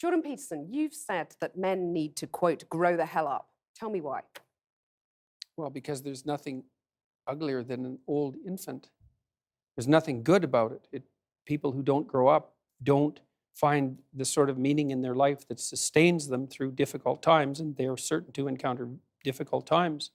Jordan Peterson, you've said that men need to, quote, grow the hell up. Tell me why. Well, because there's nothing uglier than an old infant. There's nothing good about it. People who don't grow up don't find the sort of meaning in their life that sustains them through difficult times, and they're certain to encounter difficult times.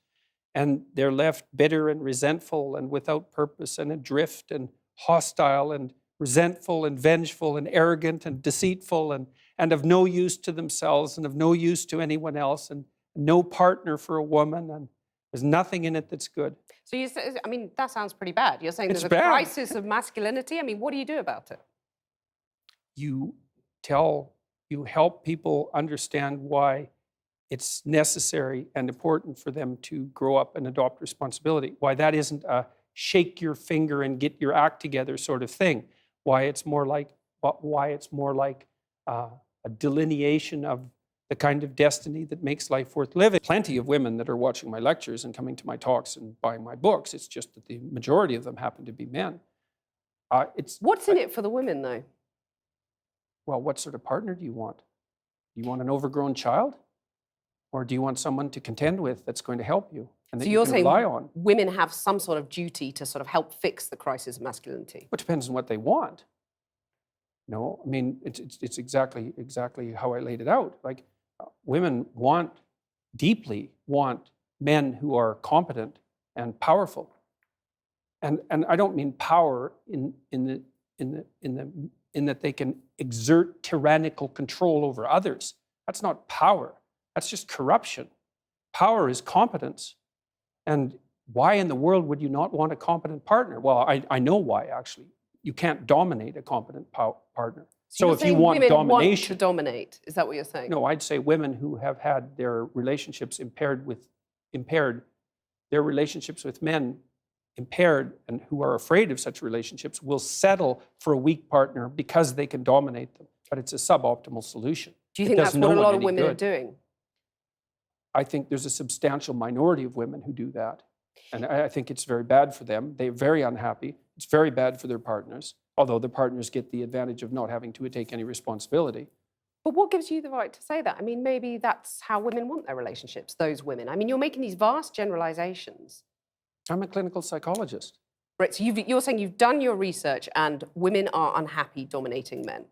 And they're left bitter and resentful and without purpose and adrift and hostile and resentful and vengeful and arrogant and deceitful and of no use to themselves and of no use to anyone else and no partner for a woman, and there's nothing in it that's good. So you say, I mean, that sounds pretty bad. You're saying It's there's a bad. crisis of masculinity? I mean, what do you do about it? You help people understand why it's necessary and important for them to grow up and adopt responsibility. Why that isn't a shake your finger and get your act together sort of thing. Why it's more like a delineation of the kind of destiny that makes life worth living. Plenty of women that are watching my lectures and coming to my talks and buying my books. It's just that the majority of them happen to be men. What's in it for the women, though? Well, what sort of partner do you want? Do you want an overgrown child? Or do you want someone to contend with that's going to help you and that So you you're can saying rely on? women have some sort of duty to sort of help fix the crisis of masculinity? It depends on what they want. No, I mean, it's exactly how I laid it out. Like, women deeply want men who are competent and powerful. And I don't mean power in that they can exert tyrannical control over others. That's not power. That's just corruption. Power is competence. And why in the world would you not want a competent partner? Well, I know why, actually. You can't dominate a competent partner. So if you want women domination, want to dominate, is that what you're saying? No, I'd say women who have had their relationships their relationships with men impaired, and who are afraid of such relationships will settle for a weak partner because they can dominate them. But it's a suboptimal solution. Do you think that's what a lot of women are doing? I think there's a substantial minority of women who do that. And I think it's very bad for them. They're very unhappy. It's very bad for their partners, although the partners get the advantage of not having to take any responsibility. But what gives you the right to say that? I mean, maybe that's how women want their relationships, those women. I mean, you're making these vast generalizations. I'm a clinical psychologist. Right, so you're saying you've done your research and women are unhappy dominating men.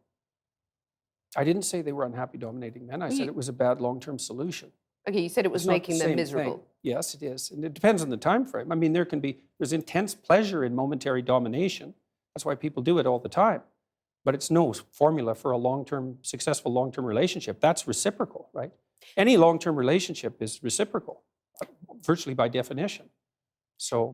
I didn't say they were unhappy dominating men. I said it was a bad long-term solution. Okay, you said it was making them miserable. Yes, it is. And it depends on the time frame. I mean, there's intense pleasure in momentary domination. That's why people do it all the time. But it's no formula for a successful long-term relationship. That's reciprocal, right? Any long-term relationship is reciprocal, virtually by definition. So